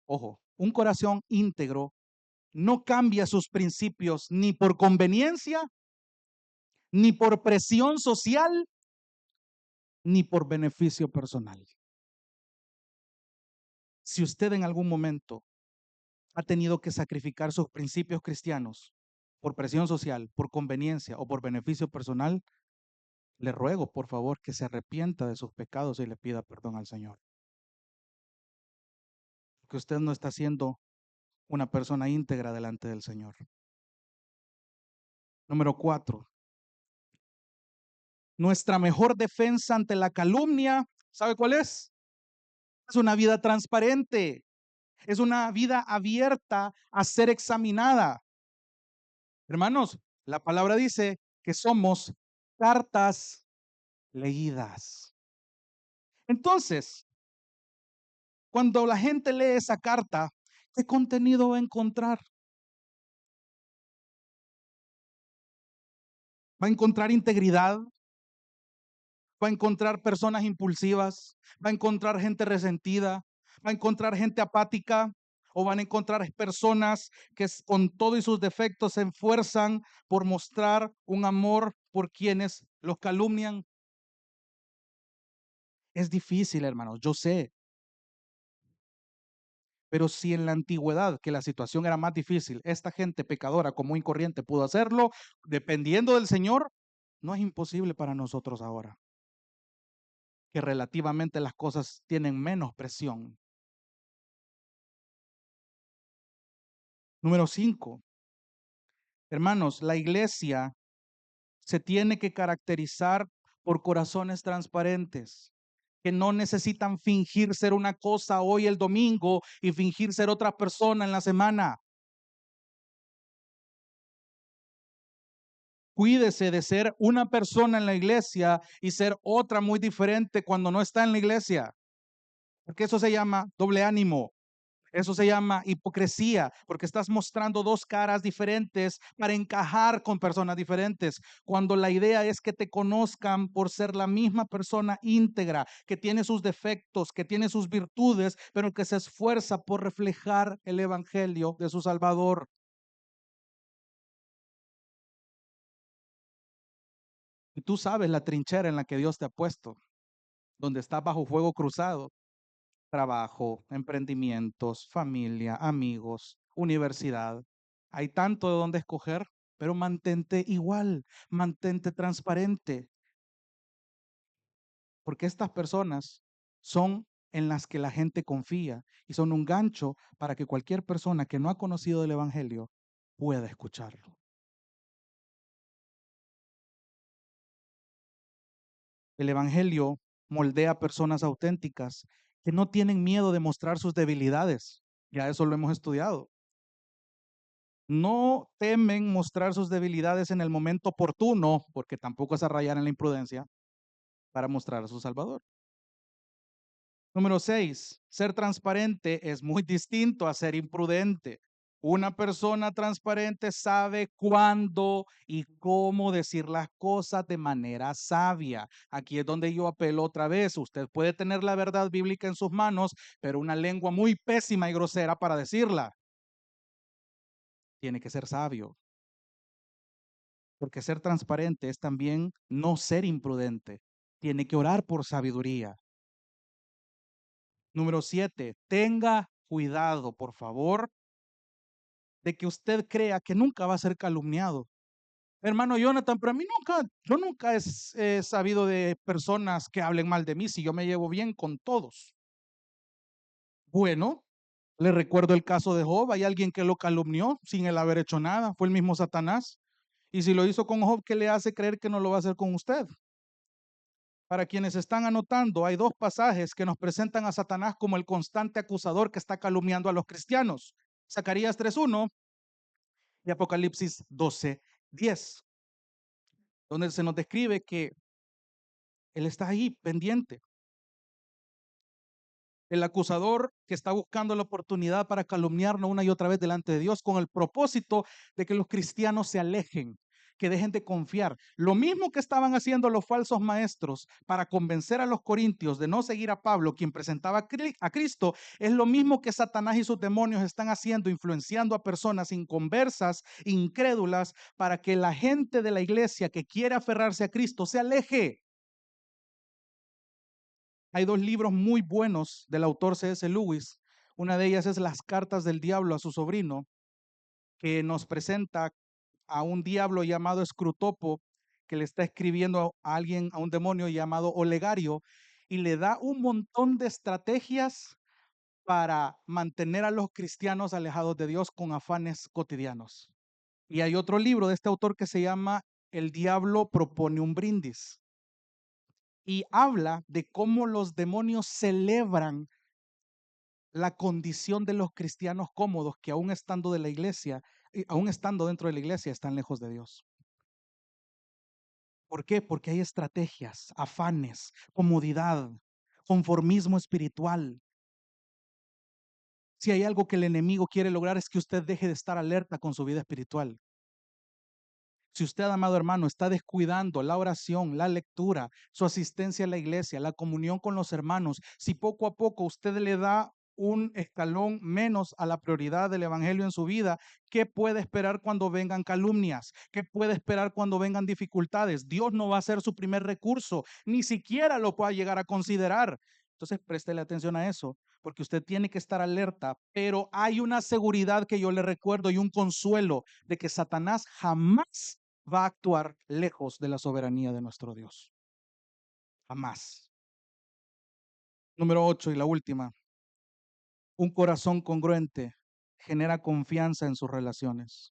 Ojo, un corazón íntegro no cambia sus principios ni por conveniencia, ni por presión social, ni por beneficio personal. Si usted en algún momento ha tenido que sacrificar sus principios cristianos por presión social, por conveniencia o por beneficio personal, le ruego por favor que se arrepienta de sus pecados y le pida perdón al Señor. Que usted no está siendo una persona íntegra delante del Señor. Número 4, nuestra mejor defensa ante la calumnia, ¿sabe cuál es? Es una vida transparente, es una vida abierta a ser examinada. Hermanos, la palabra dice que somos cartas leídas. Entonces, cuando la gente lee esa carta, ¿qué contenido va a encontrar? ¿Va a encontrar integridad? ¿Va a encontrar personas impulsivas? ¿Va a encontrar gente resentida? ¿Va a encontrar gente apática? ¿O van a encontrar personas que con todos sus defectos se esfuerzan por mostrar un amor por quienes los calumnian? Es difícil, hermanos, yo sé. Pero si en la antigüedad, que la situación era más difícil, esta gente pecadora común y corriente pudo hacerlo, dependiendo del Señor, no es imposible para nosotros ahora, que relativamente las cosas tienen menos presión. Número 5, hermanos, la iglesia se tiene que caracterizar por corazones transparentes, que no necesitan fingir ser una cosa hoy el domingo y fingir ser otra persona en la semana. Cuídese de ser una persona en la iglesia y ser otra muy diferente cuando no está en la iglesia, porque eso se llama doble ánimo. Eso se llama hipocresía, porque estás mostrando dos caras diferentes para encajar con personas diferentes, cuando la idea es que te conozcan por ser la misma persona íntegra, que tiene sus defectos, que tiene sus virtudes, pero que se esfuerza por reflejar el evangelio de su Salvador. Y tú sabes la trinchera en la que Dios te ha puesto, donde estás bajo fuego cruzado. Trabajo, emprendimientos, familia, amigos, universidad. Hay tanto de dónde escoger, pero mantente igual, mantente transparente. porque estas personas son en las que la gente confía y son un gancho para que cualquier persona que no ha conocido el Evangelio pueda escucharlo. El Evangelio moldea personas auténticas que no tienen miedo de mostrar sus debilidades. Ya eso lo hemos estudiado. No temen mostrar sus debilidades en el momento oportuno, porque tampoco es a rayar en la imprudencia, para mostrar a su Salvador. Número 6, ser transparente es muy distinto a ser imprudente. Una persona transparente sabe cuándo y cómo decir las cosas de manera sabia. Aquí es donde yo apelo otra vez. Usted puede tener la verdad bíblica en sus manos, pero una lengua muy pésima y grosera para decirla. Tiene que ser sabio, porque ser transparente es también no ser imprudente. Tiene que orar por sabiduría. Número 7, tenga cuidado, por favor, de que usted crea que nunca va a ser calumniado. Hermano Jonathan, pero a mí nunca, yo nunca he sabido de personas que hablen mal de mí si yo me llevo bien con todos. Bueno, le recuerdo el caso de Job, hay alguien que lo calumnió sin él haber hecho nada, fue el mismo Satanás. Y si lo hizo con Job, ¿qué le hace creer que no lo va a hacer con usted? Para quienes están anotando, hay dos pasajes que nos presentan a Satanás como el constante acusador que está calumniando a los cristianos. Zacarías 3:1 y Apocalipsis 12:10, donde se nos describe que él está ahí pendiente. El acusador que está buscando la oportunidad para calumniarnos una y otra vez delante de Dios con el propósito de que los cristianos se alejen, que dejen de confiar. Lo mismo que estaban haciendo los falsos maestros para convencer a los corintios de no seguir a Pablo, quien presentaba a Cristo, es lo mismo que Satanás y sus demonios están haciendo, influenciando a personas inconversas, incrédulas, para que la gente de la iglesia que quiere aferrarse a Cristo se aleje. Hay dos libros muy buenos del autor C.S. Lewis. Una de ellas es Las cartas del diablo a su sobrino, que nos presenta a un diablo llamado Escrutopo, que le está escribiendo a alguien, a un demonio llamado Olegario, y le da un montón de estrategias para mantener a los cristianos alejados de Dios con afanes cotidianos. Y hay otro libro de este autor que se llama El diablo propone un brindis, y habla de cómo los demonios celebran la condición de los cristianos cómodos que aún estando de la iglesia, aún estando dentro de la iglesia, están lejos de Dios. ¿Por qué? Porque hay estrategias, afanes, comodidad, conformismo espiritual. Si hay algo que el enemigo quiere lograr es que usted deje de estar alerta con su vida espiritual. Si usted, amado hermano, está descuidando la oración, la lectura, su asistencia a la iglesia, la comunión con los hermanos, si poco a poco usted le da un escalón menos a la prioridad del evangelio en su vida, ¿qué puede esperar cuando vengan calumnias? ¿Qué puede esperar cuando vengan dificultades? Dios no va a ser su primer recurso, ni siquiera lo pueda llegar a considerar. Entonces, préstele atención a eso, porque usted tiene que estar alerta, pero hay una seguridad que yo le recuerdo y un consuelo de que Satanás jamás va a actuar lejos de la soberanía de nuestro Dios. Jamás. Número 8 y la última. Un corazón congruente genera confianza en sus relaciones.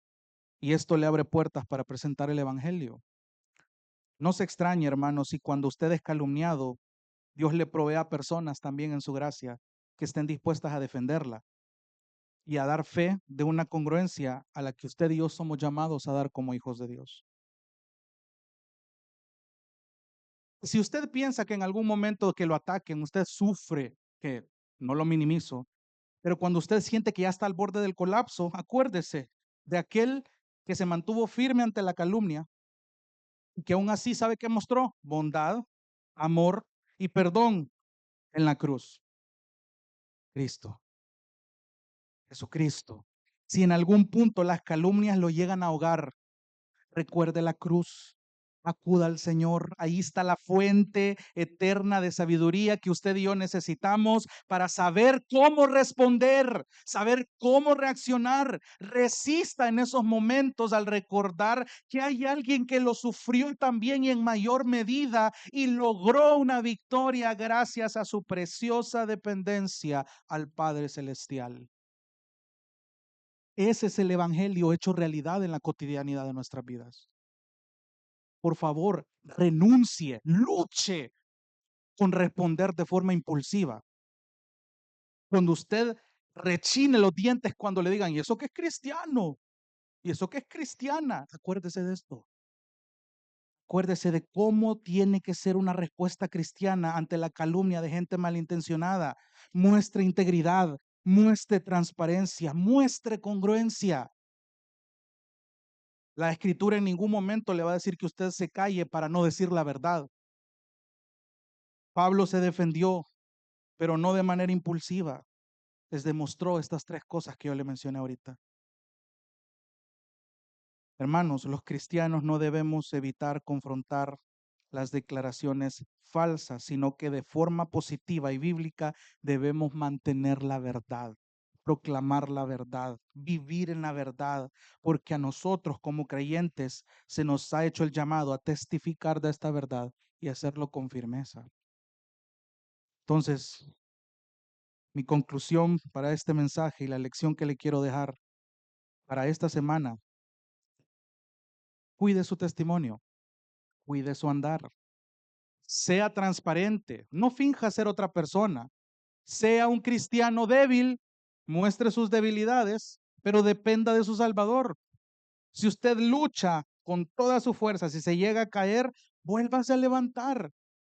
Y esto le abre puertas para presentar el Evangelio. No se extrañe, hermanos, si cuando usted es calumniado, Dios le provee a personas también en su gracia que estén dispuestas a defenderla y a dar fe de una congruencia a la que usted y yo somos llamados a dar como hijos de Dios. Si usted piensa que en algún momento que lo ataquen, usted sufre, que no lo minimizo, pero cuando usted siente que ya está al borde del colapso, acuérdese de aquel que se mantuvo firme ante la calumnia y que aún así sabe que mostró bondad, amor y perdón en la cruz. Cristo, Jesucristo. Si en algún punto las calumnias lo llegan a ahogar, recuerde la cruz. Acuda al Señor. Ahí está la fuente eterna de sabiduría que usted y yo necesitamos para saber cómo responder, saber cómo reaccionar. Resista en esos momentos al recordar que hay alguien que lo sufrió también y en mayor medida y logró una victoria gracias a su preciosa dependencia al Padre Celestial. Ese es el evangelio hecho realidad en la cotidianidad de nuestras vidas. Por favor, renuncie, luche con responder de forma impulsiva. Cuando usted rechine los dientes cuando le digan, ¿y eso qué es cristiano? ¿Y eso qué es cristiana? Acuérdese de esto. Acuérdese de cómo tiene que ser una respuesta cristiana ante la calumnia de gente malintencionada. Muestre integridad, muestre transparencia, muestre congruencia. La escritura en ningún momento le va a decir que usted se calle para no decir la verdad. Pablo se defendió, pero no de manera impulsiva. Les demostró estas tres cosas que yo le mencioné ahorita. Hermanos, los cristianos no debemos evitar confrontar las declaraciones falsas, sino que de forma positiva y bíblica debemos mantener la verdad, proclamar la verdad, vivir en la verdad, porque a nosotros como creyentes se nos ha hecho el llamado a testificar de esta verdad y hacerlo con firmeza. Entonces, mi conclusión para este mensaje y la lección que le quiero dejar para esta semana: cuide su testimonio, cuide su andar, sea transparente, no finja ser otra persona, sea un cristiano débil, muestre sus debilidades, pero dependa de su Salvador. Si usted lucha con toda su fuerza, si se llega a caer, vuélvase a levantar.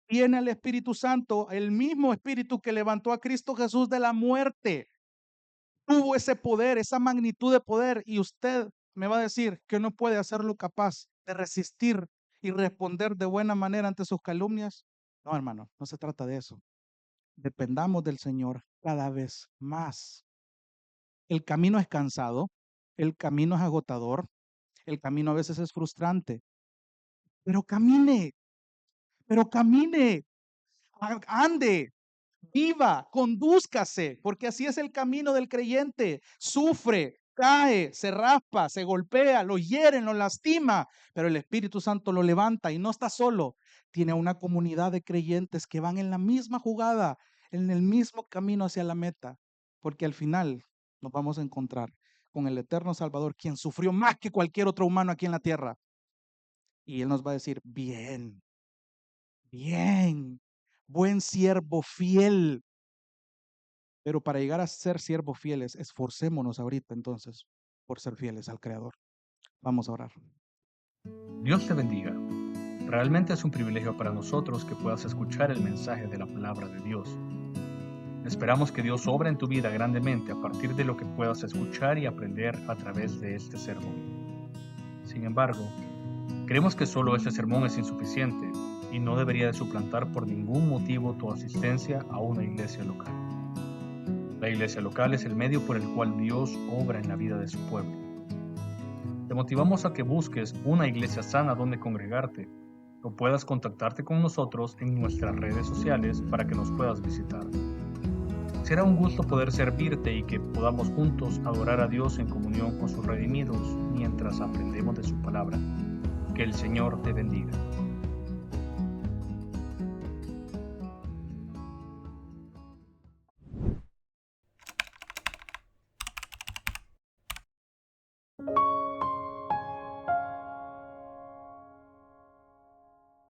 Tiene al Espíritu Santo, el mismo Espíritu que levantó a Cristo Jesús de la muerte. Tuvo ese poder, esa magnitud de poder, y usted me va a decir que no puede hacerlo capaz de resistir y responder de buena manera ante sus calumnias. No, hermano, no se trata de eso. Dependamos del Señor cada vez más. El camino es cansado, el camino es agotador, el camino a veces es frustrante, pero camine, pero camine, ande, viva, condúzcase, porque así es el camino del creyente. Sufre, cae, se raspa, se golpea, lo hieren, lo lastima, pero el Espíritu Santo lo levanta y no está solo. Tiene una comunidad de creyentes que van en la misma jugada, en el mismo camino hacia la meta, porque al final nos vamos a encontrar con el eterno Salvador, quien sufrió más que cualquier otro humano aquí en la tierra. Y Él nos va a decir, bien, bien, buen siervo fiel. Pero para llegar a ser siervos fieles, esforcémonos ahorita entonces por ser fieles al Creador. Vamos a orar. Dios te bendiga. Realmente es un privilegio para nosotros que puedas escuchar el mensaje de la palabra de Dios. Esperamos que Dios obra en tu vida grandemente a partir de lo que puedas escuchar y aprender a través de este sermón. Sin embargo, creemos que solo este sermón es insuficiente y no debería de suplantar por ningún motivo tu asistencia a una iglesia local. La iglesia local es el medio por el cual Dios obra en la vida de su pueblo. Te motivamos a que busques una iglesia sana donde congregarte o puedas contactarte con nosotros en nuestras redes sociales para que nos puedas visitar. Será un gusto poder servirte y que podamos juntos adorar a Dios en comunión con sus redimidos mientras aprendemos de su palabra. Que el Señor te bendiga.